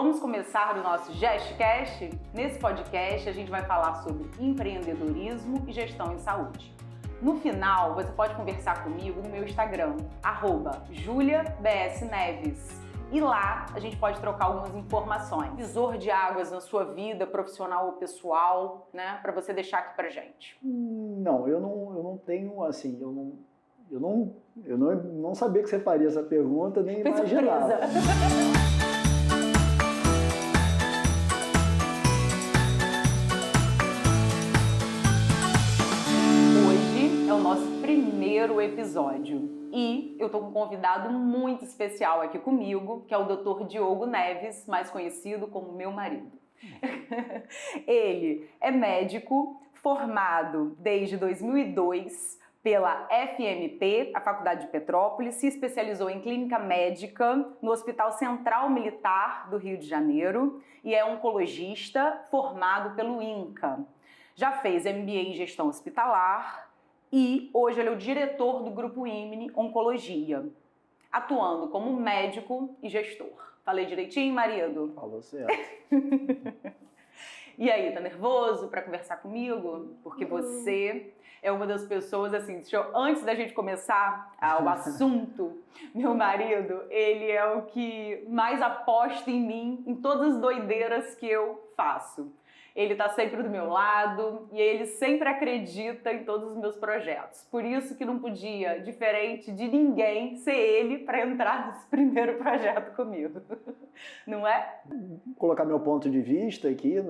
Vamos começar o nosso GestCast? Nesse podcast a gente vai falar sobre empreendedorismo e gestão em saúde. No final, você pode conversar comigo no meu Instagram, @juliabsneves. E lá a gente pode trocar algumas informações. Divisor de águas na sua vida, profissional ou pessoal, né? Para você deixar aqui pra gente. Não, eu não tenho, assim, eu não sabia que você faria essa pergunta, nem Foi imaginava. surpresa. Hoje é o nosso primeiro episódio e eu tô com um convidado muito especial aqui comigo, que é o Dr. Diogo Neves, mais conhecido como meu marido. Ele é médico formado desde 2002 pela FMP, a Faculdade de Petrópolis, se especializou em clínica médica no Hospital Central Militar do Rio de Janeiro e é oncologista formado pelo INCA. Já fez MBA em gestão hospitalar e hoje ele é o diretor do Grupo IMNE Oncologia, atuando como médico e gestor. Falei direitinho, marido? Falou certo. E aí, tá nervoso para conversar comigo? Porque você é uma das pessoas, assim, antes da gente começar o assunto, meu marido, ele é o que mais aposta em mim, em todas as doideiras que eu faço. Ele tá sempre do meu lado e ele sempre acredita em todos os meus projetos. Por isso que não podia, diferente de ninguém, ser ele para entrar nesse primeiro projeto comigo. Não é? Vou colocar meu ponto de vista aqui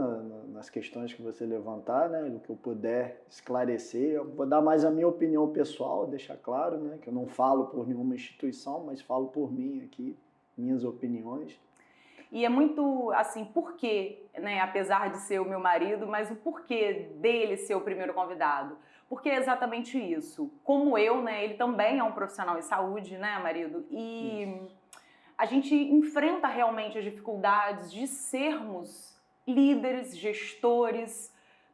nas questões que você levantar, né, do que eu puder esclarecer. Eu vou dar mais a minha opinião pessoal, deixar claro, né, que eu não falo por nenhuma instituição, mas falo por mim aqui, minhas opiniões. E é muito, assim, por quê, né, apesar de ser o meu marido, mas o porquê dele ser o primeiro convidado? Porque é exatamente isso. Como eu, né, ele também é um profissional em saúde, né, marido? E isso. A gente enfrenta realmente as dificuldades de sermos líderes, gestores,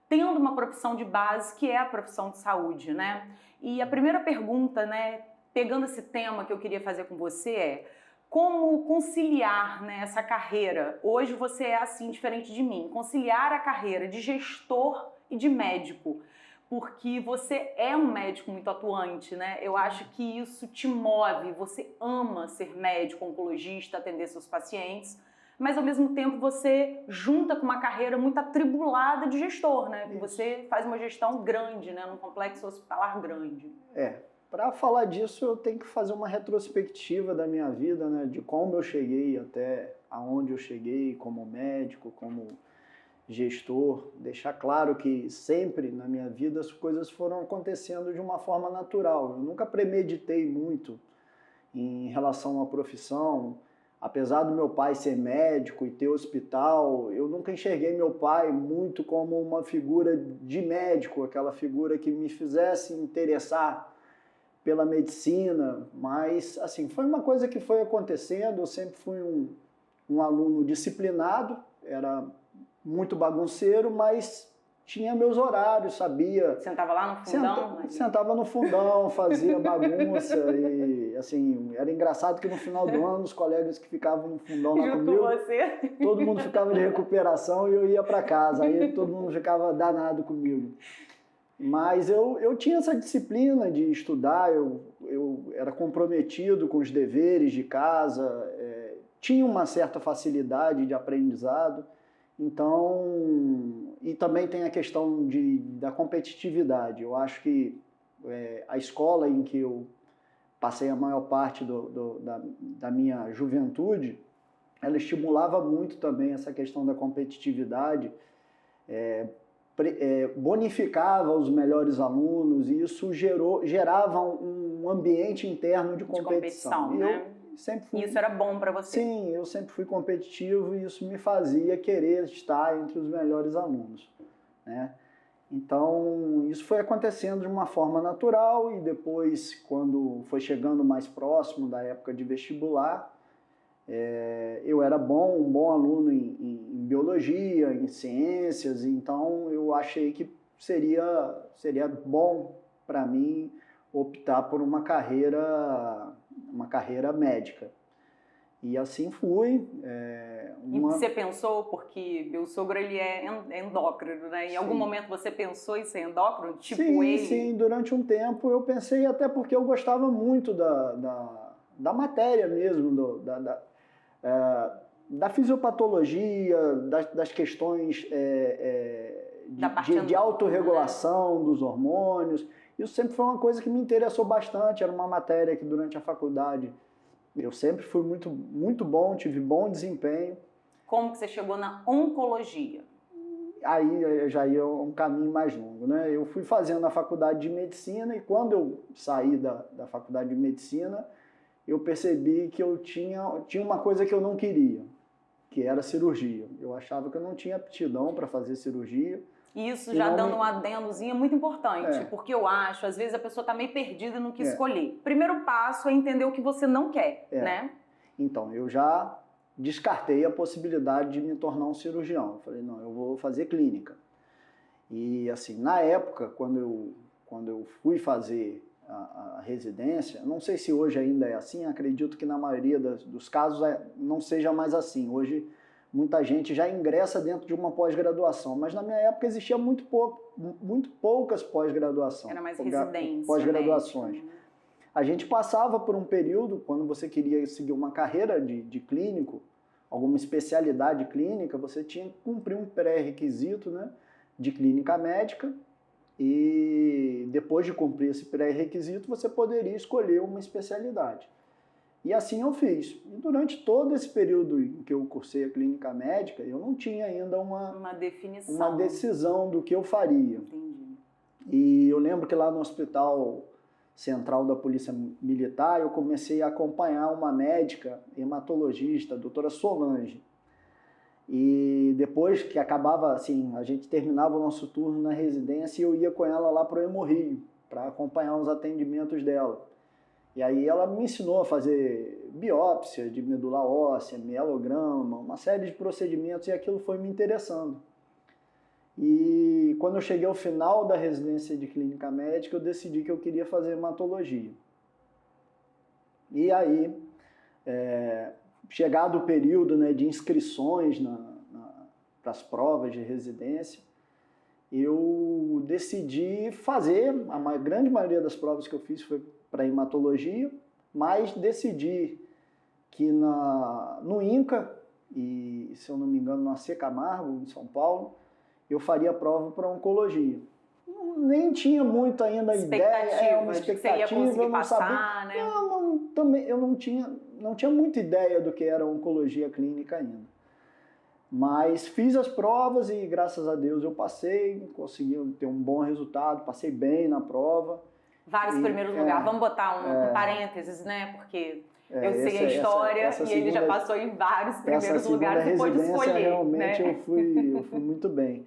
tendo uma profissão de base que é a profissão de saúde, né? E a primeira pergunta, né, pegando esse tema que eu queria fazer com você é: como conciliar, né, essa carreira? Hoje você é assim, diferente de mim. Conciliar a carreira de gestor e de médico. Porque você é um médico muito atuante, né? Eu acho que isso te move. Você ama ser médico, oncologista, atender seus pacientes. Mas, ao mesmo tempo, você junta com uma carreira muito atribulada de gestor, né? Porque você faz uma gestão grande, né? Num complexo hospitalar grande. Para falar disso, eu tenho que fazer uma retrospectiva da minha vida, né, de como eu cheguei até aonde eu cheguei como médico, como gestor. Deixar claro que sempre na minha vida as coisas foram acontecendo de uma forma natural. Eu nunca premeditei muito em relação à profissão. Apesar do meu pai ser médico e ter hospital, eu nunca enxerguei meu pai muito como uma figura de médico, aquela figura que me fizesse interessar pela medicina, mas assim, foi uma coisa que foi acontecendo. Eu sempre fui um aluno disciplinado, era muito bagunceiro, mas tinha meus horários, sabia. Sentava lá no fundão? Sentava no fundão, fazia bagunça e assim, era engraçado que no final do ano os colegas que ficavam no fundão lá junto comigo, com você, todo mundo ficava de recuperação e eu ia para casa, aí todo mundo ficava danado comigo. Mas eu tinha essa disciplina de estudar, eu era comprometido com os deveres de casa, tinha uma certa facilidade de aprendizado, então, e também tem a questão da competitividade. Eu acho que a escola em que eu passei a maior parte da minha juventude, ela estimulava muito também essa questão da competitividade, bonificava os melhores alunos e isso gerava um ambiente interno de competição. Né? Isso era bom para você? Sim, eu sempre fui competitivo e isso me fazia querer estar entre os melhores alunos, né? Então, isso foi acontecendo de uma forma natural e depois, quando foi chegando mais próximo da época de vestibular, eu era um bom aluno em biologia, em ciências, então eu achei que seria bom para mim optar por uma carreira médica. E assim fui. E você pensou, porque meu sogro ele é endócrino, né? Em Sim. algum momento você pensou em ser endócrino? Tipo sim, ele? Sim, durante um tempo eu pensei, até porque eu gostava muito da matéria mesmo, da fisiopatologia, das questões de autorregulação, né, dos hormônios. Isso sempre foi uma coisa que me interessou bastante, era uma matéria que durante a faculdade eu sempre fui muito, muito bom, tive bom desempenho. Como que você chegou na oncologia? Aí já ia um caminho mais longo, né? Eu fui fazendo a faculdade de medicina e quando eu saí da faculdade de medicina, eu percebi que eu tinha uma coisa que eu não queria, que era cirurgia. Eu achava que eu não tinha aptidão para fazer cirurgia. Isso já dando um adendozinho muito importante, porque eu acho, às vezes a pessoa está meio perdida no que escolher. Primeiro passo é entender o que você não quer, né? Então, eu já descartei a possibilidade de me tornar um cirurgião. Eu falei, não, eu vou fazer clínica. E assim, na época, quando eu fui fazer a residência, não sei se hoje ainda é assim, acredito que na maioria dos casos não seja mais assim. Hoje muita gente já ingressa dentro de uma pós-graduação, mas na minha época existia muito poucas pós-graduações. Era mais residência. Pós-graduações. A gente passava por um período, quando você queria seguir uma carreira de clínico, alguma especialidade clínica, você tinha que cumprir um pré-requisito, né, de clínica médica, e depois de cumprir esse pré-requisito, você poderia escolher uma especialidade. E assim eu fiz. E durante todo esse período em que eu cursei a clínica médica, eu não tinha ainda uma decisão do que eu faria. Entendi. E eu lembro que lá no Hospital Central da Polícia Militar, eu comecei a acompanhar uma médica hematologista, a doutora Solange. E depois que acabava, assim, a gente terminava o nosso turno na residência e eu ia com ela lá para o Hemorrio, para acompanhar os atendimentos dela. E aí ela me ensinou a fazer biópsia de medula óssea, mielograma, uma série de procedimentos, e aquilo foi me interessando. E quando eu cheguei ao final da residência de clínica médica, eu decidi que eu queria fazer hematologia. E aí, chegado o período, né, de inscrições para as provas de residência, eu decidi fazer, a grande maioria das provas que eu fiz foi para hematologia, mas decidi que no INCA, e se eu não me engano, no AC Camargo, em São Paulo, eu faria a prova para oncologia. Nem tinha muito ainda uma expectativa de que você ia conseguir passar, né? Também eu não tinha muita ideia do que era oncologia clínica ainda. Mas fiz as provas e, graças a Deus, eu passei, consegui ter um bom resultado, passei bem na prova. Vários primeiros lugares. Vamos botar um parênteses, né? Porque eu sei a história e ele já passou em vários primeiros lugares e pôde escolher. Realmente, né? eu fui muito bem.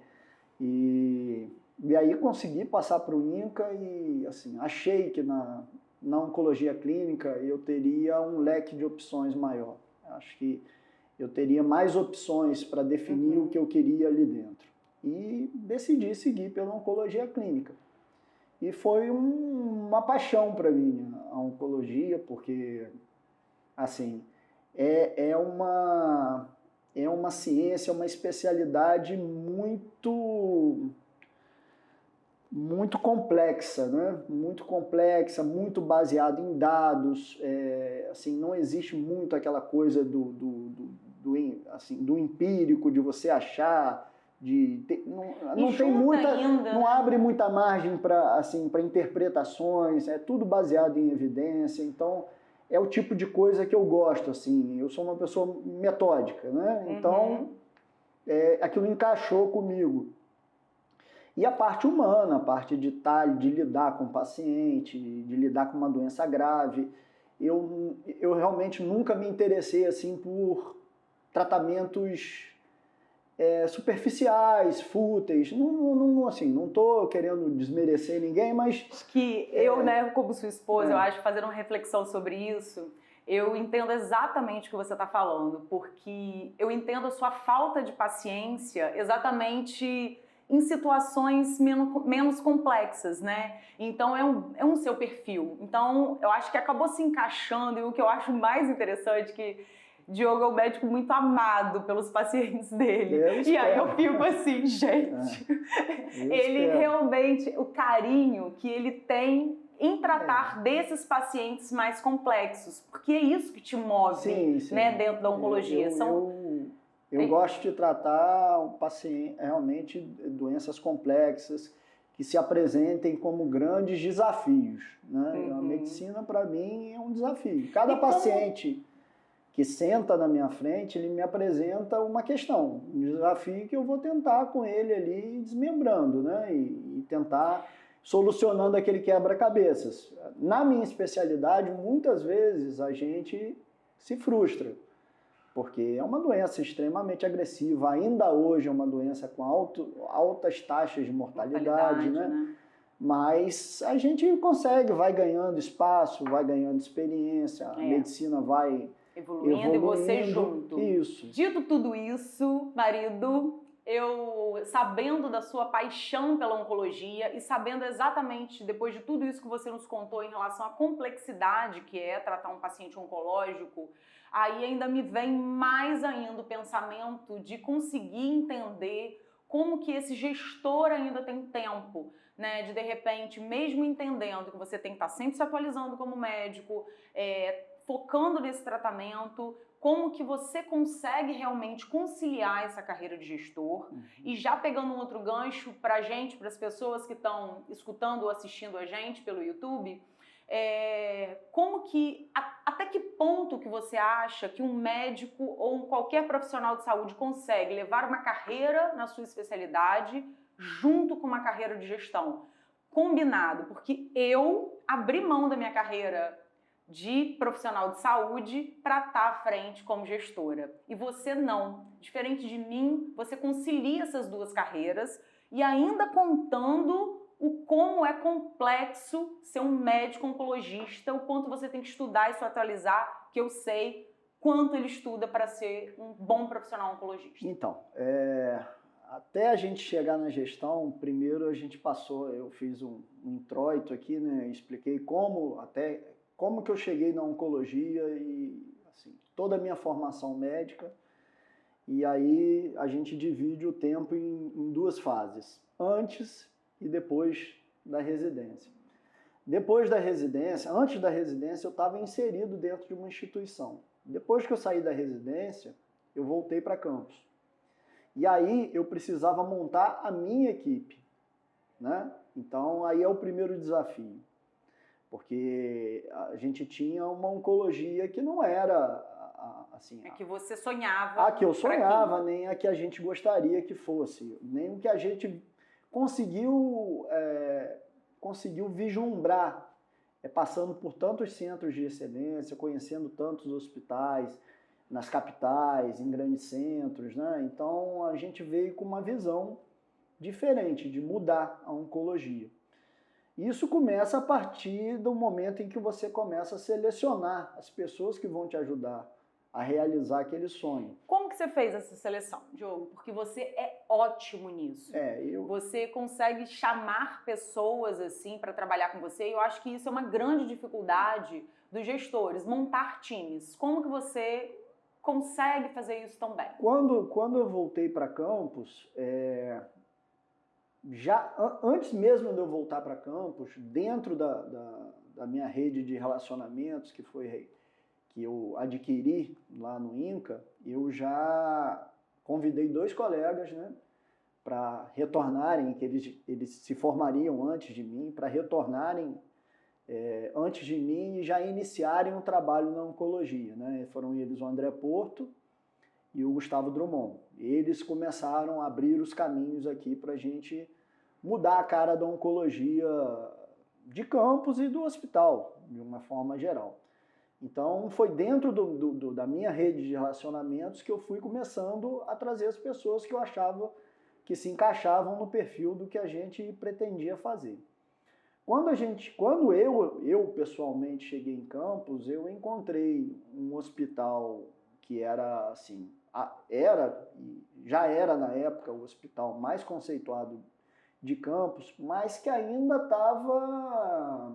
E aí consegui passar para o INCA e assim, achei que na oncologia clínica eu teria um leque de opções maior. Acho que eu teria mais opções para definir o que eu queria ali dentro. E decidi seguir pela oncologia clínica. E foi uma paixão para mim a oncologia, porque assim, é uma ciência, uma especialidade muito complexa, né? Muito complexa, muito baseada em dados. Assim, não existe muito aquela coisa do empírico, de você achar, não tem muita, ainda, não abre muita margem para interpretações. É tudo baseado em evidência. Então é o tipo de coisa que eu gosto, assim. Eu sou uma pessoa metódica, né? Então, aquilo encaixou comigo. E a parte humana, a parte de lidar com o paciente, de lidar com uma doença grave. Eu realmente nunca me interessei, assim, por tratamentos superficiais, fúteis. Não estou querendo desmerecer ninguém, mas... Que eu, né, como sua esposa, eu acho, fazendo uma reflexão sobre isso, eu entendo exatamente o que você está falando, porque eu entendo a sua falta de paciência exatamente em situações menos complexas, né? Então é um seu perfil. Então eu acho que acabou se encaixando, e o que eu acho mais interessante que Diogo é um médico muito amado pelos pacientes dele. Eu E aí eu espero. fico assim, gente, Eu ele espero. realmente, o carinho que ele tem em tratar desses pacientes mais complexos, porque é isso que te move, Sim, sim. né, dentro da oncologia. Eu gosto de tratar o paciente, realmente doenças complexas que se apresentem como grandes desafios, né? A medicina, para mim, é um desafio. Cada paciente que senta na minha frente, ele me apresenta uma questão, um desafio que eu vou tentar com ele ali desmembrando, né? E tentar solucionando aquele quebra-cabeças. Na minha especialidade, muitas vezes a gente se frustra, porque é uma doença extremamente agressiva, ainda hoje é uma doença com altas taxas de mortalidade, né? Mas a gente consegue, vai ganhando espaço, vai ganhando experiência, a medicina vai evoluindo e você junto. Isso. Dito tudo isso, marido, eu sabendo da sua paixão pela oncologia e sabendo exatamente, depois de tudo isso que você nos contou em relação à complexidade que é tratar um paciente oncológico, aí ainda me vem mais ainda o pensamento de conseguir entender como que esse gestor ainda tem tempo, né, de repente, mesmo entendendo que você tem que estar sempre se atualizando como médico, focando nesse tratamento, como que você consegue realmente conciliar essa carreira de gestor. E já pegando um outro gancho para a gente, para as pessoas que estão escutando ou assistindo a gente pelo YouTube, até que ponto que você acha que um médico ou qualquer profissional de saúde consegue levar uma carreira na sua especialidade junto com uma carreira de gestão? Combinado, porque eu abri mão da minha carreira de profissional de saúde para estar à frente como gestora. E você não. Diferente de mim, você concilia essas duas carreiras e ainda contando o como é complexo ser um médico oncologista, o quanto você tem que estudar e se atualizar, que eu sei quanto ele estuda para ser um bom profissional oncologista. Então, até a gente chegar na gestão, primeiro a gente passou, eu fiz um introito aqui, né, expliquei como que eu cheguei na oncologia e assim, toda a minha formação médica. E aí a gente divide o tempo em duas fases, antes e depois da residência. Depois da residência, antes da residência, eu estava inserido dentro de uma instituição. Depois que eu saí da residência, eu voltei para campus. E aí eu precisava montar a minha equipe, né? Então aí é o primeiro desafio. Porque a gente tinha uma oncologia que não era assim... que você sonhava. A que eu sonhava, nem a que a gente gostaria que fosse. Nem o que a gente conseguiu vislumbrar, passando por tantos centros de excelência, conhecendo tantos hospitais, nas capitais, em grandes centros, né? Então a gente veio com uma visão diferente de mudar a oncologia. Isso começa a partir do momento em que você começa a selecionar as pessoas que vão te ajudar a realizar aquele sonho. Como que você fez essa seleção, Diogo? Porque você é ótimo nisso. Você consegue chamar pessoas assim para trabalhar com você e eu acho que isso é uma grande dificuldade dos gestores, montar times. Como que você consegue fazer isso tão bem? Quando eu voltei para campus, antes mesmo de eu voltar para campus, dentro da minha rede de relacionamentos que eu adquiri lá no INCA, eu já convidei 2 colegas, né, para retornarem, que eles se formariam antes de mim, para retornarem antes de mim e já iniciarem um trabalho na oncologia, né? Foram eles o André Porto e o Gustavo Drummond. Eles começaram a abrir os caminhos aqui para a gente mudar a cara da oncologia de campus e do hospital, de uma forma geral. Então, foi dentro da minha rede de relacionamentos que eu fui começando a trazer as pessoas que eu achava que se encaixavam no perfil do que a gente pretendia fazer. Quando eu pessoalmente cheguei em Campos, eu encontrei um hospital que era assim, já era na época o hospital mais conceituado de Campos, mas que ainda estava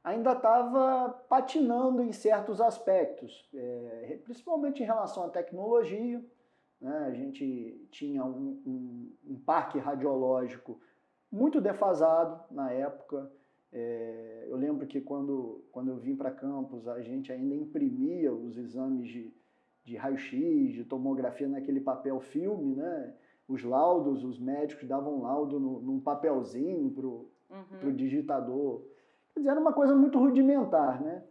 ainda estava patinando em certos aspectos, principalmente em relação à tecnologia, né? A gente tinha um parque radiológico muito defasado na época. Eu lembro que quando eu vim para Campos, a gente ainda imprimia os exames de raio-x, de tomografia naquele papel filme, né? Os laudos, os médicos davam laudo num papelzinho para o digitador. Quer dizer, era uma coisa muito rudimentar, né?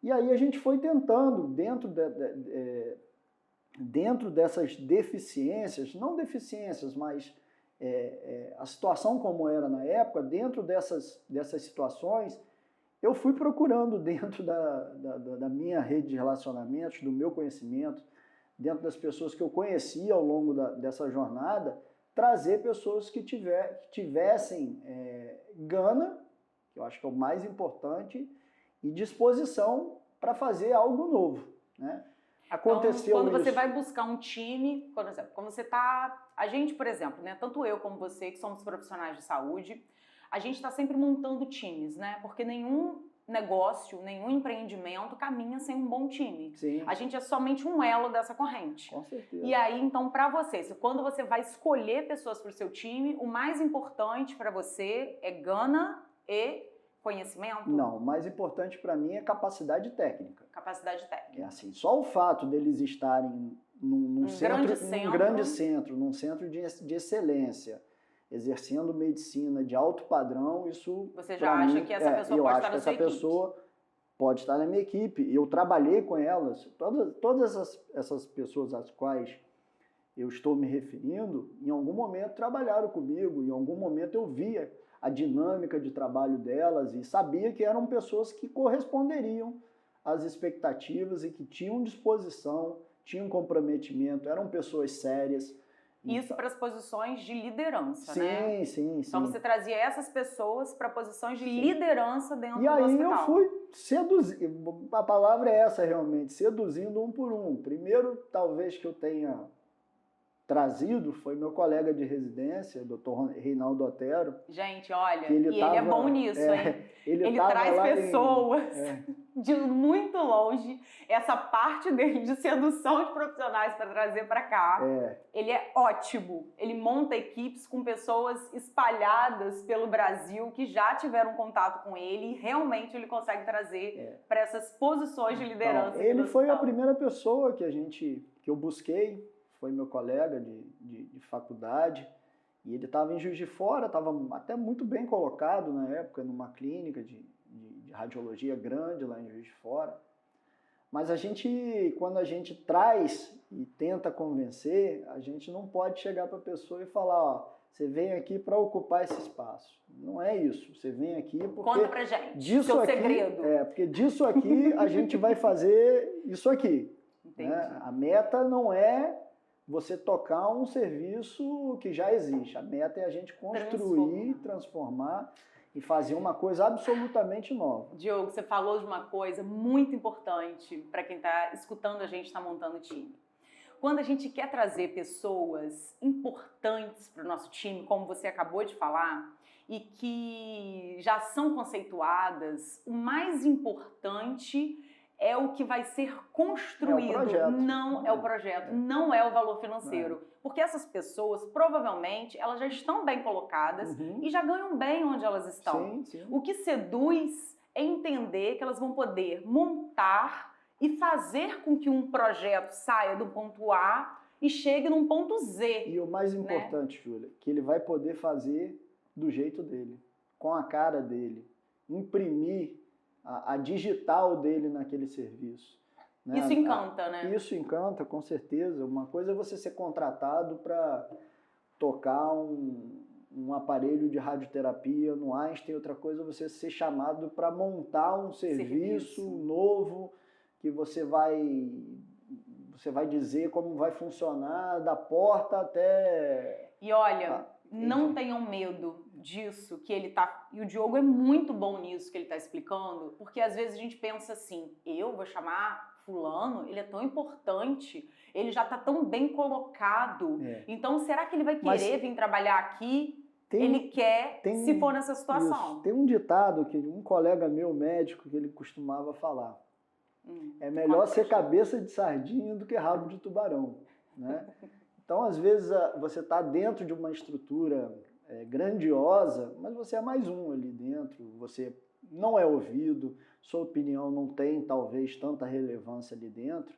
E aí a gente foi tentando, dentro dessas deficiências, não deficiências, mas a situação como era na época, dentro dessas situações, eu fui procurando dentro da minha rede de relacionamentos, do meu conhecimento, dentro das pessoas que eu conhecia ao longo dessa jornada, trazer pessoas que tivessem gana, que eu acho que é o mais importante, e disposição para fazer algo novo, né? Aconteceu então, quando isso. você vai buscar um time, por exemplo, quando você está... A gente, por exemplo, né, tanto eu como você, que somos profissionais de saúde, a gente está sempre montando times, né? Porque nenhum negócio, nenhum empreendimento caminha sem um bom time. Sim. A gente é somente um elo dessa corrente. Com certeza. E aí, então, para você, quando você vai escolher pessoas para o seu time, o mais importante para você é gana e conhecimento? Não, o mais importante para mim é capacidade técnica. Capacidade técnica. É assim, só o fato deles estarem num grande centro, num centro de excelência, exercendo medicina de alto padrão, isso... Você já acha que essa pessoa pode estar na sua equipe? Eu acho que essa pessoa pode estar na minha equipe. Eu trabalhei com elas, todas essas pessoas às quais eu estou me referindo, em algum momento trabalharam comigo, em algum momento eu via a dinâmica de trabalho delas e sabia que eram pessoas que corresponderiam às expectativas e que tinham disposição, tinham comprometimento, eram pessoas sérias. Isso para as posições de liderança, né? Sim. Então você trazia essas pessoas para posições de liderança dentro do hospital. E aí eu fui seduzindo, a palavra é essa realmente, seduzindo um por um. Primeiro, talvez que eu tenha trazido foi meu colega de residência, Dr. Reinaldo Otero. Gente, olha, ele é bom nisso, hein? Ele traz pessoas de muito longe, essa parte dele de sedução de profissionais para trazer para cá. Ele é ótimo. Ele monta equipes com pessoas espalhadas pelo Brasil que já tiveram contato com ele e realmente ele consegue trazer para essas posições de liderança. Então, ele foi a primeira pessoa que eu busquei. Foi meu colega de faculdade, e ele estava em Juiz de Fora, estava até muito bem colocado na época, numa clínica de radiologia grande lá em Juiz de Fora. Mas quando a gente traz e tenta convencer, a gente não pode chegar para a pessoa e falar, ó, você vem aqui para ocupar esse espaço. Não é isso, você vem aqui porque... Conta pra gente, seu segredo. Porque disso aqui a gente vai fazer isso aqui. Entendi. Né? A meta não é você tocar um serviço que já existe. A meta é a gente construir, transformar e fazer uma coisa absolutamente nova. Diogo, você falou de uma coisa muito importante para quem está escutando a gente, está montando time. Quando a gente quer trazer pessoas importantes para o nosso time, como você acabou de falar, e que já são conceituadas, o mais importante é o que vai ser construído, não é o projeto, não é o valor financeiro. Porque essas pessoas, provavelmente, elas já estão bem colocadas e já ganham bem onde elas estão. Sim. O que seduz é entender que elas vão poder montar e fazer com que um projeto saia do ponto A e chegue num ponto Z. E o mais importante, Júlia, que ele vai poder fazer do jeito dele, com a cara dele, imprimir a digital dele naquele serviço. Né? Isso encanta, né? Isso encanta, com certeza. Uma coisa é você ser contratado para tocar um aparelho de radioterapia no Einstein, outra coisa é você ser chamado para montar um serviço novo que você vai dizer como vai funcionar da porta até... E olha, não tenham medo disso que ele tá... E o Diogo é muito bom nisso que ele tá explicando, porque às vezes a gente pensa assim, eu vou chamar fulano, ele é tão importante, ele já tá tão bem colocado, então será que ele vai querer vir trabalhar aqui? ele quer se for nessa situação. Isso. Tem um ditado que um colega meu, médico, que ele costumava falar. É melhor ser cabeça de sardinha do que rabo de tubarão, né? Então, às vezes, você está dentro de uma estrutura grandiosa, mas você é mais um ali dentro, você não é ouvido, sua opinião não tem, talvez, tanta relevância ali dentro,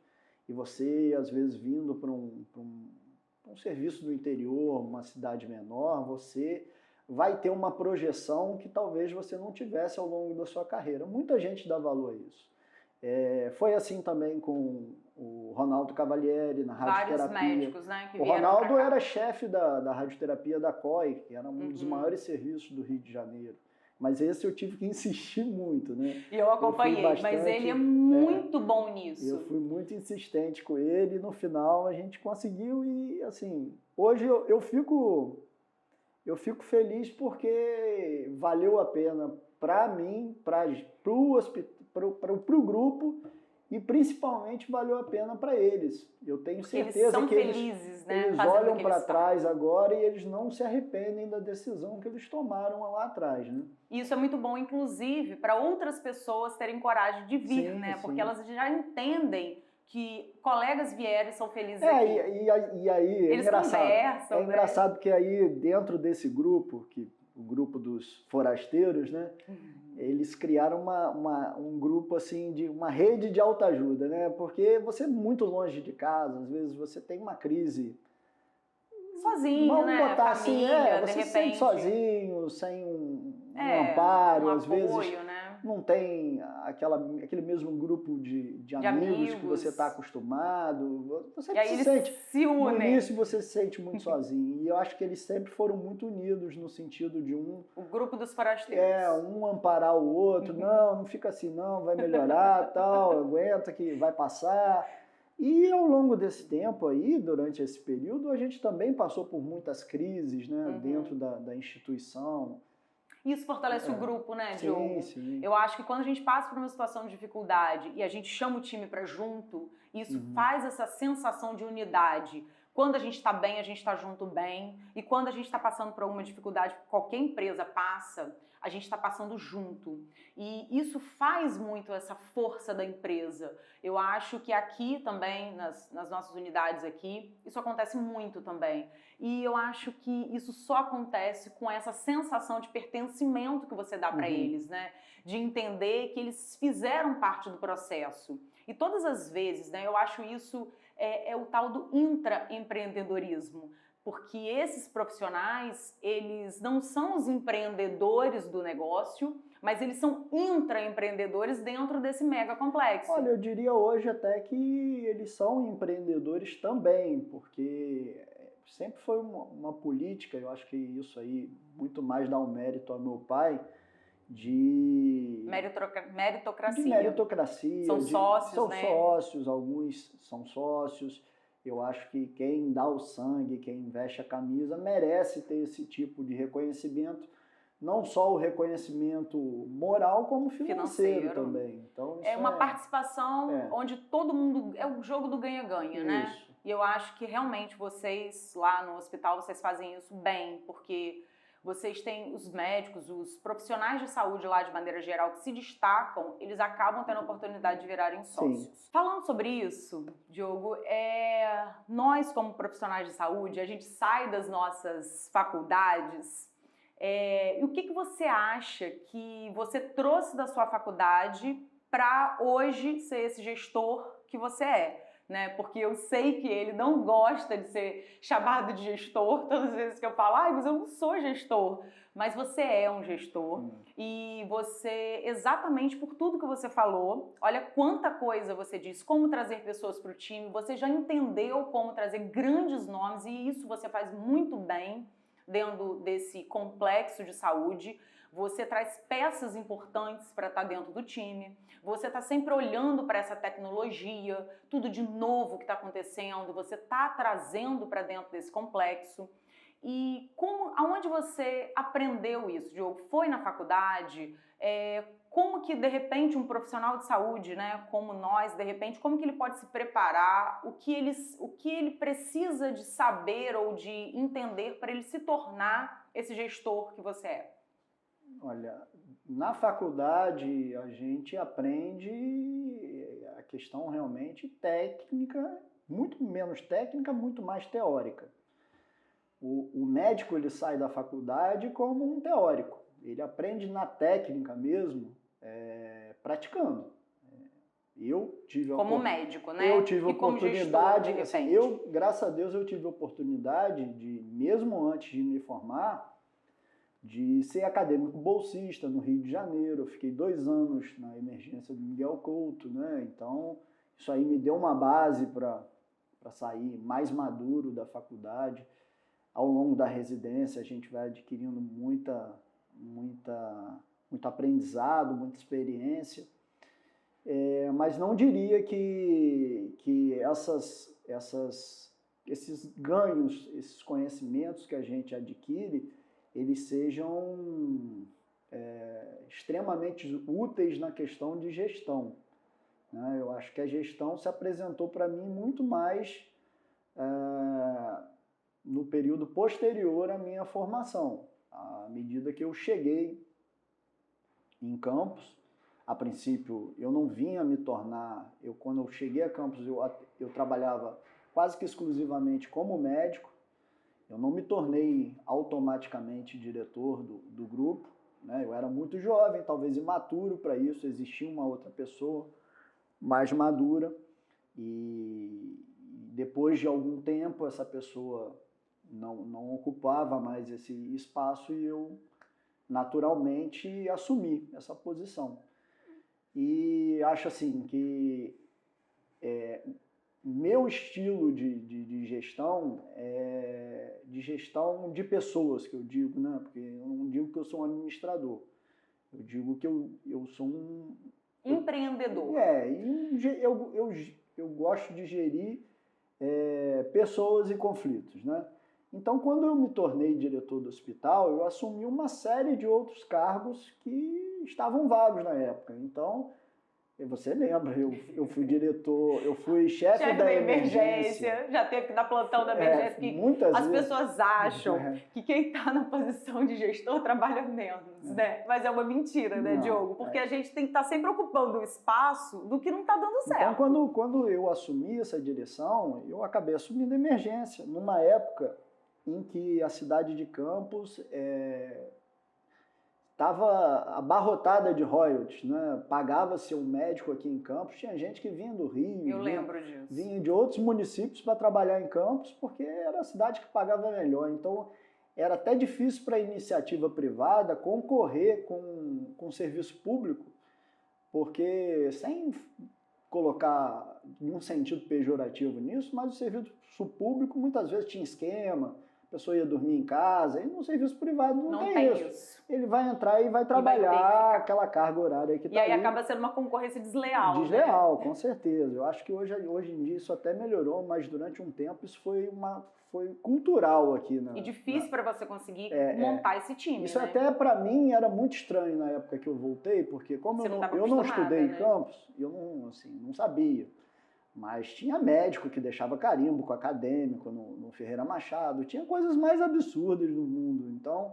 e você, às vezes, vindo para um serviço do interior, uma cidade menor, você vai ter uma projeção que talvez você não tivesse ao longo da sua carreira. Muita gente dá valor a isso. Foi assim também com o Ronaldo Cavalieri na radioterapia. Vários médicos, né, que o Ronaldo era chefe da radioterapia da COI, que era um dos maiores serviços do Rio de Janeiro. Mas esse eu tive que insistir muito, né? E eu acompanhei, mas ele é muito bom nisso. Eu fui muito insistente com ele e no final a gente conseguiu e, assim, hoje eu fico feliz porque valeu a pena para mim, para o grupo e principalmente valeu a pena para eles. Eu tenho certeza que felizes, eles olham para trás agora e eles não se arrependem da decisão que eles tomaram lá atrás, né? Isso é muito bom, inclusive, para outras pessoas terem coragem de vir, né? Sim. Porque elas já entendem que colegas vieram e são felizes aqui. E aí eles conversam. É engraçado que aí dentro desse grupo, o grupo dos forasteiros, né? Eles criaram um grupo assim de uma rede de autoajuda, né? Porque você é muito longe de casa, às vezes você tem uma crise sozinho, vamos né? botar Família, assim, você de se sente repente sozinho, sem um amparo, um às apoio, vezes né? não tem aquele mesmo grupo de amigos que você está acostumado. Você se sente. No início você se sente muito sozinho. E eu acho que eles sempre foram muito unidos no sentido de o grupo dos forasteiros. Um amparar o outro. Não fica assim, não, vai melhorar, tal, aguenta que vai passar. E ao longo desse tempo aí, durante esse período, a gente também passou por muitas crises, né, dentro da instituição. Isso fortalece o grupo, né, Diogo? Sim. Eu acho que quando a gente passa por uma situação de dificuldade e a gente chama o time para junto, isso faz essa sensação de unidade. Quando a gente está bem, a gente está junto bem. E quando a gente está passando por alguma dificuldade, qualquer empresa passa, a gente está passando junto. E isso faz muito essa força da empresa. Eu acho que aqui também, nas nossas unidades aqui, isso acontece muito também. E eu acho que isso só acontece com essa sensação de pertencimento que você dá para eles, né? De entender que eles fizeram parte do processo. E todas as vezes, né, eu acho isso é o tal do intraempreendedorismo. Porque esses profissionais, eles não são os empreendedores do negócio, mas eles são intraempreendedores dentro desse mega complexo. Olha, eu diria hoje até que eles são empreendedores também, porque sempre foi uma política, eu acho que isso aí muito mais dá um mérito ao meu pai, de meritocracia. De meritocracia. São sócios, né? São sócios, alguns são sócios. Eu acho que quem dá o sangue, quem investe a camisa, merece ter esse tipo de reconhecimento. Não só o reconhecimento moral, como financeiro também. Então, é uma participação onde todo mundo... É o jogo do ganha-ganha, né? E eu acho que realmente vocês lá no hospital, vocês fazem isso bem, porque vocês têm os médicos, os profissionais de saúde lá de maneira geral que se destacam, eles acabam tendo a oportunidade de virarem sócios. Sim. Falando sobre isso, Diogo, nós como profissionais de saúde, a gente sai das nossas faculdades, e o que você acha que você trouxe da sua faculdade para hoje ser esse gestor que você é? Né? Porque eu sei que ele não gosta de ser chamado de gestor, todas as vezes que eu falo, mas eu não sou gestor. Mas você é um gestor e você, exatamente por tudo que você falou, olha quanta coisa você disse, como trazer pessoas para o time, você já entendeu como trazer grandes nomes e isso você faz muito bem dentro desse complexo de saúde. Você traz peças importantes para estar dentro do time, você está sempre olhando para essa tecnologia, tudo de novo que está acontecendo, você está trazendo para dentro desse complexo. E aonde você aprendeu isso, Diogo? Foi na faculdade? como que, de repente, um profissional de saúde, né, como nós, de repente, como que ele pode se preparar, o que ele precisa de saber ou de entender para ele se tornar esse gestor que você é? Olha, na faculdade a gente aprende a questão realmente técnica, muito menos técnica, muito mais teórica. O médico ele sai da faculdade como um teórico, ele aprende na técnica mesmo, praticando. Eu tive como médico, né? Eu tive e como oportunidade, gestor, de assim, repente. graças a Deus eu tive oportunidade de, mesmo antes de me formar, de ser acadêmico bolsista no Rio de Janeiro. Eu fiquei 2 anos na emergência do Miguel Couto, né? Então isso aí me deu uma base para sair mais maduro da faculdade. Ao longo da residência a gente vai adquirindo muito aprendizado, muita experiência, mas não diria que esses ganhos, esses conhecimentos que a gente adquire, eles sejam extremamente úteis na questão de gestão, né? Eu acho que a gestão se apresentou para mim muito mais no período posterior à minha formação, à medida que eu cheguei em Campos. A princípio, eu não vinha me tornar... Quando eu cheguei a Campos, eu trabalhava quase que exclusivamente como médico. Eu não me tornei automaticamente diretor do grupo, né? Eu era muito jovem, talvez imaturo para isso. Existia uma outra pessoa mais madura. E depois de algum tempo, essa pessoa não ocupava mais esse espaço e eu naturalmente assumi essa posição. E acho assim que meu estilo de gestão é de gestão de pessoas, que eu digo, né? Porque eu não digo que eu sou um administrador, eu digo que eu sou um empreendedor. Eu gosto de gerir pessoas e conflitos, né? Então, quando eu me tornei diretor do hospital, eu assumi uma série de outros cargos que estavam vagos na época. Então, você lembra, eu fui diretor, eu fui chefe da emergência. Já teve que dar plantão da emergência, que muitas as vezes. Pessoas acham que quem está na posição de gestor trabalha menos, né? Mas é uma mentira, né, Diogo? Porque a gente tem que estar sempre ocupando o espaço do que não está dando certo. Então, quando eu assumi essa direção, eu acabei assumindo a emergência, numa época em que a cidade de Campos estava abarrotada de royalties, né? Pagava-se um médico aqui em Campos, tinha gente que vinha do Rio, lembro disso. Vinha de outros municípios para trabalhar em Campos, porque era a cidade que pagava melhor. Então, era até difícil para a iniciativa privada concorrer com serviço público, porque, sem colocar nenhum sentido pejorativo nisso, mas o serviço público muitas vezes tinha esquema, a pessoa ia dormir em casa, e no serviço privado não tem isso. Ele vai entrar e vai trabalhar aquela carga horária que está ali. E aí acaba sendo uma concorrência desleal. Desleal, né? Com certeza. Eu acho que hoje em dia isso até melhorou, mas durante um tempo isso foi cultural aqui. E difícil para você conseguir montar esse time. Isso, né? Até para mim era muito estranho na época que eu voltei, porque como eu não estudei em Campos, eu não sabia. Mas tinha médico que deixava carimbo com acadêmico no Ferreira Machado, tinha coisas mais absurdas no mundo. Então,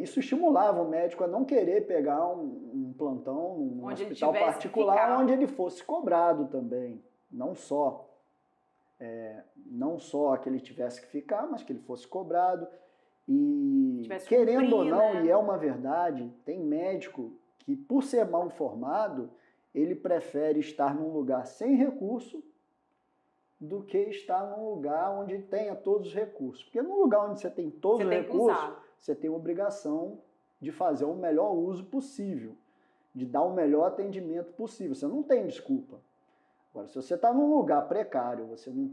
isso estimulava o médico a não querer pegar um plantão num hospital particular onde ele fosse cobrado também. Não só que ele tivesse que ficar, mas que ele fosse cobrado. E querendo ou não, e é uma verdade, tem médico que, por ser mal formado, ele prefere estar num lugar sem recurso do que estar num lugar onde tenha todos os recursos. Porque num lugar onde você tem todos os recursos, você tem a obrigação de fazer o melhor uso possível, de dar o melhor atendimento possível. Você não tem desculpa. Agora, se você está num lugar precário, você não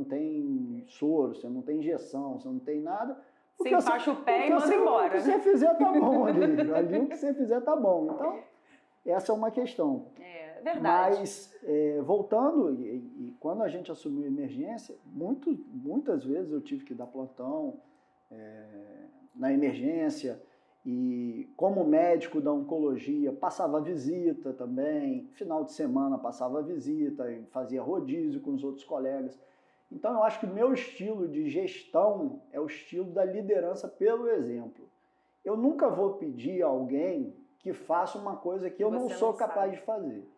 tem soro, você não tem injeção, você não tem nada... Você encaixa o pé e manda embora. O que você fizer tá bom ali o que você fizer tá bom. Então, essa é uma questão. É verdade. Mas, voltando, e quando a gente assumiu a emergência, muitas vezes eu tive que dar plantão na emergência, E como médico da oncologia, passava visita também, final de semana passava visita, fazia rodízio com os outros colegas. Então eu acho que o meu estilo de gestão é o estilo da liderança pelo exemplo. Eu nunca vou pedir a alguém que faça uma coisa que eu não sou capaz de fazer.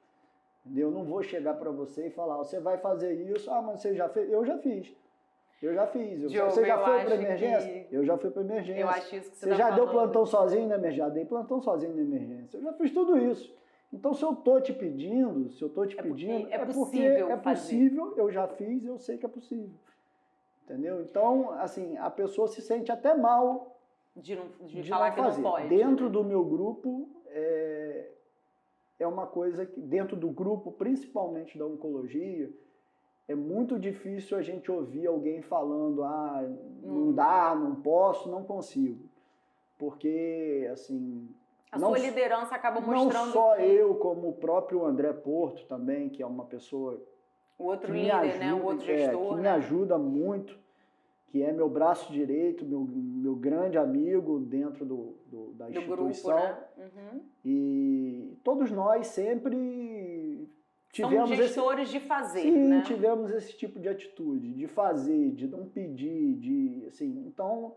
Eu não vou chegar para você e falar, você vai fazer isso, mas você já fez? Eu já fiz. Diogo, você já foi para emergência? Eu já fui para emergência. Eu acho isso que você já deu plantão sozinho na emergência? Já dei plantão sozinho na emergência. Eu já fiz tudo isso. Então, se eu tô te pedindo, é possível, eu já fiz, eu sei que é possível. Entendeu? Então, assim, a pessoa se sente até mal de falar que não pode. Dentro do meu grupo, é uma coisa que, dentro do grupo, principalmente da oncologia, é muito difícil a gente ouvir alguém falando, não dá, não posso, não consigo. Porque, assim... A sua liderança acaba mostrando... Não só eu, como o próprio André Porto também, que é uma pessoa... O outro líder, né? O outro gestor, que me ajuda muito, que é meu braço direito, meu grande amigo dentro da instituição. Grupo, né? E todos nós sempre... Tivemos São gestores de fazer, sim, né? tivemos esse tipo de atitude, de fazer, de não pedir, assim, então,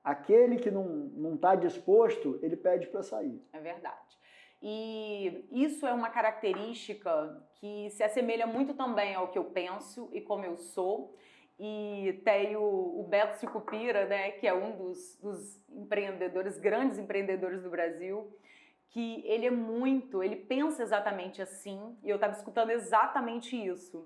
aquele que não está disposto, ele pede para sair. É verdade. E isso é uma característica que se assemelha muito também ao que eu penso e como eu sou. E tem o Beto Sicupira, né, que é um dos empreendedores, grandes empreendedores do Brasil, que ele pensa exatamente assim, e eu estava escutando exatamente isso.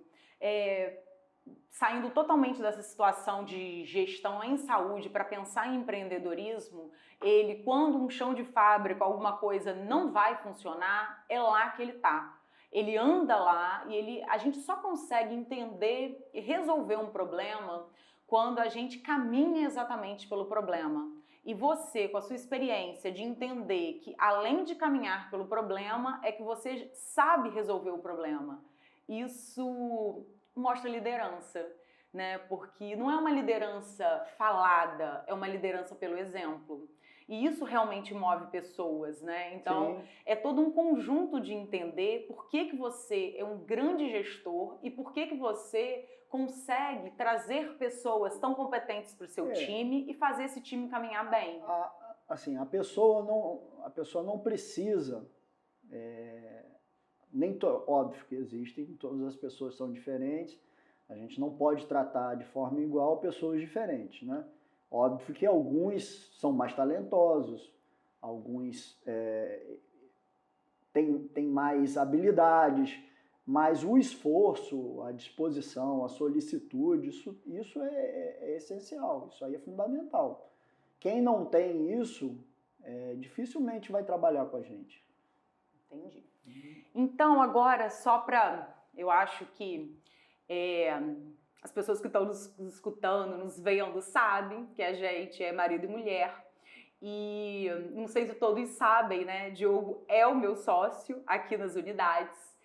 Saindo totalmente dessa situação de gestão em saúde para pensar em empreendedorismo, ele, quando um chão de fábrica, alguma coisa não vai funcionar, é lá que ele está. Ele anda lá e a gente só consegue entender e resolver um problema quando a gente caminha exatamente pelo problema. E você, com a sua experiência de entender que, além de caminhar pelo problema, é que você sabe resolver o problema. Isso mostra liderança, né? Porque não é uma liderança falada, é uma liderança pelo exemplo. E isso realmente move pessoas, né? Então, sim, é todo um conjunto de entender por que você é um grande gestor e por que você consegue trazer pessoas tão competentes para o seu time e fazer esse time caminhar bem. Assim, a pessoa não precisa... óbvio que existem, todas as pessoas são diferentes, a gente não pode tratar de forma igual pessoas diferentes, né? Óbvio que alguns são mais talentosos, alguns têm mais habilidades, mas o esforço, a disposição, a solicitude, isso é essencial, isso aí é fundamental. Quem não tem isso, dificilmente vai trabalhar com a gente. Entendi. Então, agora, eu acho que as pessoas que estão nos escutando, nos vendo, sabem que a gente é marido e mulher. E não sei se todos sabem, né? Diogo é o meu sócio aqui nas unidades.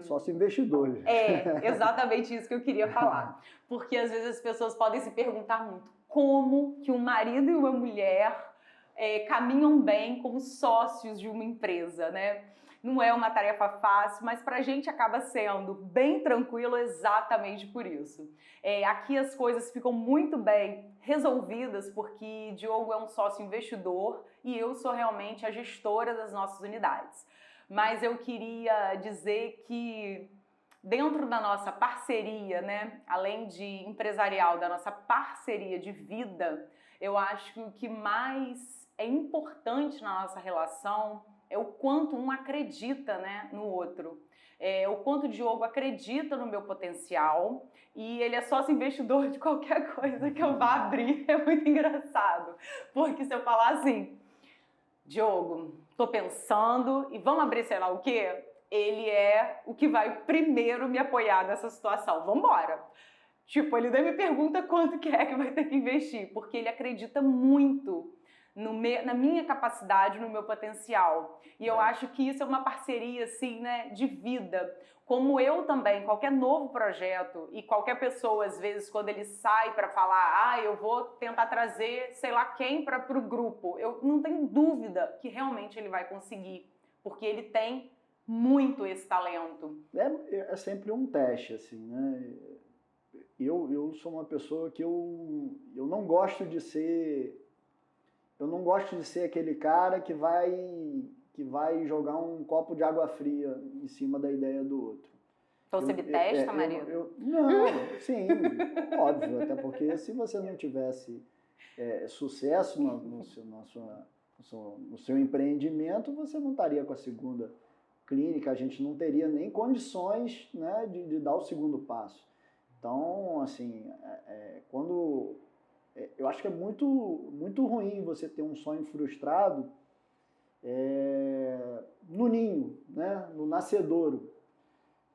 Sócio investidor. É exatamente isso que eu queria falar. Porque às vezes as pessoas podem se perguntar muito como que um marido e uma mulher caminham bem como sócios de uma empresa, né? Não é uma tarefa fácil, mas para a gente acaba sendo bem tranquilo exatamente por isso. Aqui as coisas ficam muito bem resolvidas porque Diogo é um sócio investidor e eu sou realmente a gestora das nossas unidades. Mas eu queria dizer que dentro da nossa parceria, né, além de empresarial, da nossa parceria de vida, eu acho que o que mais é importante na nossa relação é o quanto um acredita, né, no outro. O quanto o Diogo acredita no meu potencial e ele é sócio investidor de qualquer coisa que eu vá abrir. É muito engraçado, porque se eu falar assim, Diogo, tô pensando e vamos abrir sei lá o quê, ele é o que vai primeiro me apoiar nessa situação. Vamos embora. Tipo, ele nem me pergunta quanto que é que vai ter que investir, porque ele acredita muito na minha capacidade, no meu potencial. E eu acho que isso é uma parceria, assim, né, de vida. Como eu também, qualquer novo projeto e qualquer pessoa, às vezes, quando ele sai para falar, eu vou tentar trazer sei lá quem para o grupo, eu não tenho dúvida que realmente ele vai conseguir, porque ele tem muito esse talento. É sempre um teste, assim, né? Eu sou uma pessoa que eu não gosto de ser... Eu não gosto de ser aquele cara que vai jogar um copo de água fria em cima da ideia do outro. Então você me testa, marido? Não, sim, óbvio, até porque se você não tivesse sucesso no seu empreendimento, você não estaria com a segunda clínica, a gente não teria nem condições, né, de dar o segundo passo. Então, assim, eu acho que é muito, muito ruim você ter um sonho frustrado no ninho, né? No nascedouro.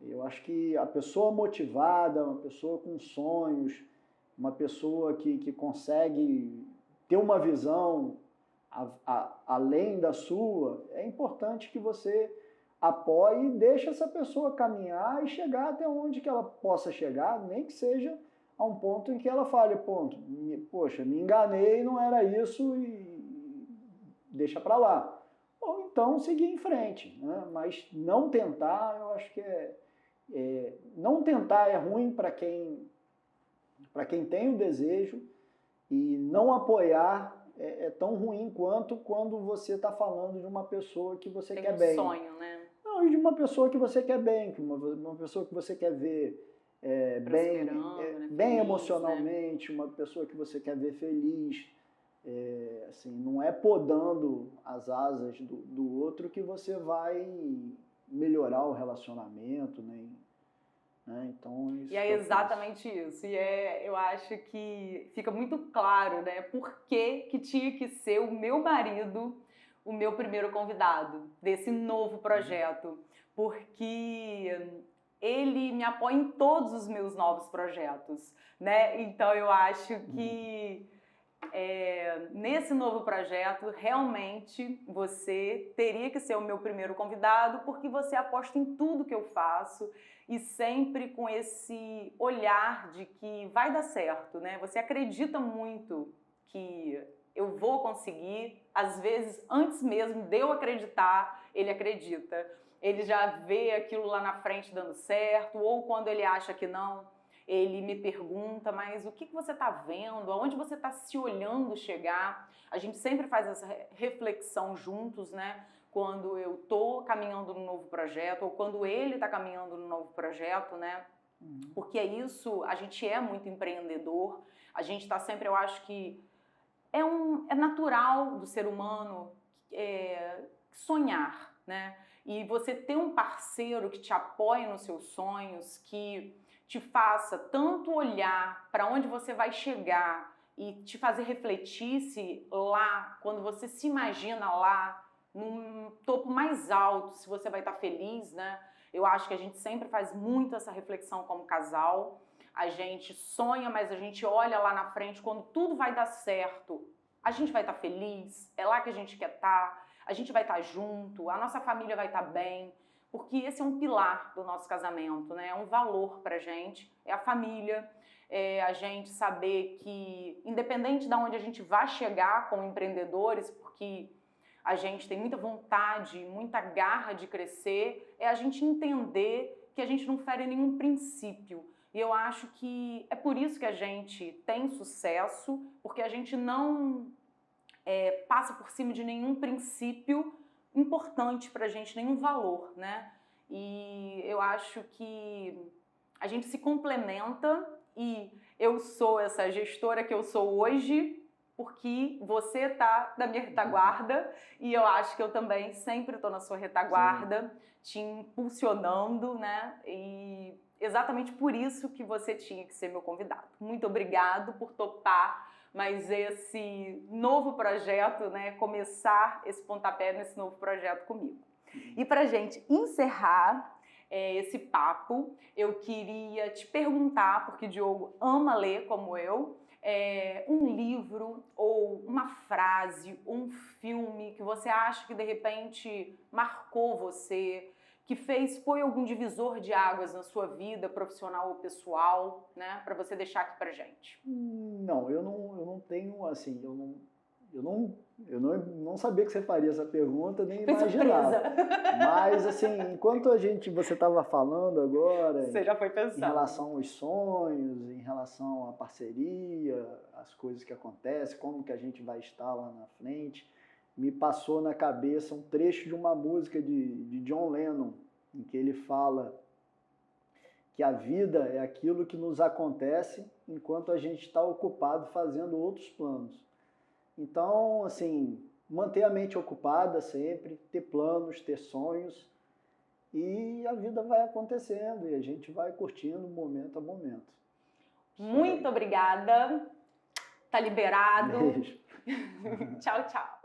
Eu acho que a pessoa motivada, uma pessoa com sonhos, uma pessoa que consegue ter uma visão além da sua, é importante que você apoie e deixe essa pessoa caminhar e chegar até onde que ela possa chegar, nem que seja a um ponto em que ela fale, poxa, me enganei, não era isso e deixa para lá. Ou então seguir em frente, né? Mas não tentar, eu acho que não tentar é ruim para quem tem o desejo, e não apoiar é tão ruim quanto quando você está falando de uma pessoa que você quer bem. Tem um sonho, né? Não, de uma pessoa que você quer bem, uma pessoa que você quer ver bem emocionalmente, né? Uma pessoa que você quer ver feliz. Assim, não é podando as asas do outro que você vai melhorar o relacionamento, né? Então, isso e é exatamente isso. E eu acho que fica muito claro, né? Por que tinha que ser o meu marido o meu primeiro convidado desse novo projeto. Porque ele me apoia em todos os meus novos projetos, né? Então eu acho que nesse novo projeto, realmente você teria que ser o meu primeiro convidado, porque você aposta em tudo que eu faço e sempre com esse olhar de que vai dar certo, né? Você acredita muito que eu vou conseguir, às vezes, antes mesmo de eu acreditar, ele acredita. Ele já vê aquilo lá na frente dando certo, ou quando ele acha que não, ele me pergunta, mas o que você está vendo? Aonde você está se olhando chegar? A gente sempre faz essa reflexão juntos, né? Quando eu estou caminhando no novo projeto, ou quando ele está caminhando no novo projeto, né? Porque é isso, a gente é muito empreendedor, a gente está sempre, eu acho que é natural do ser humano sonhar, né? E você ter um parceiro que te apoie nos seus sonhos, que te faça tanto olhar para onde você vai chegar e te fazer refletir-se lá, quando você se imagina lá, num topo mais alto, se você vai estar feliz, né? Eu acho que a gente sempre faz muito essa reflexão como casal. A gente sonha, mas a gente olha lá na frente, quando tudo vai dar certo, a gente vai estar feliz, é lá que a gente quer estar, a gente vai estar junto, a nossa família vai estar bem, porque esse é um pilar do nosso casamento, né? É um valor pra gente, é a família, é a gente saber que, independente de onde a gente vai chegar como empreendedores, porque a gente tem muita vontade, muita garra de crescer, é a gente entender que a gente não fere nenhum princípio. E eu acho que é por isso que a gente tem sucesso, porque a gente não passa por cima de nenhum princípio importante pra gente, nenhum valor, né? E eu acho que a gente se complementa e eu sou essa gestora que eu sou hoje porque você tá na minha retaguarda e eu acho que eu também sempre tô na sua retaguarda, te impulsionando, né? E exatamente por isso que você tinha que ser meu convidado. Muito obrigado por topar mais esse novo projeto, né? Começar esse pontapé nesse novo projeto comigo. E pra gente encerrar, esse papo. Eu queria te perguntar, porque Diogo ama ler como eu, um livro ou uma frase, um filme que você acha que de repente marcou você, que foi algum divisor de águas na sua vida profissional ou pessoal, né? Para você deixar aqui pra gente. Não, eu não tenho, assim, eu não sabia que você faria essa pergunta, nem Foi imaginava. surpresa. Mas, assim, enquanto você estava falando agora, Você já foi em pensando. relação aos sonhos, em relação à parceria, as coisas que acontecem, como que a gente vai estar lá na frente, me passou na cabeça um trecho de uma música de John Lennon, em que ele fala que a vida é aquilo que nos acontece enquanto a gente está ocupado fazendo outros planos. Então, assim, manter a mente ocupada sempre, ter planos, ter sonhos, e a vida vai acontecendo e a gente vai curtindo momento a momento. Muito obrigada. Tá liberado. Beijo. Tchau, tchau.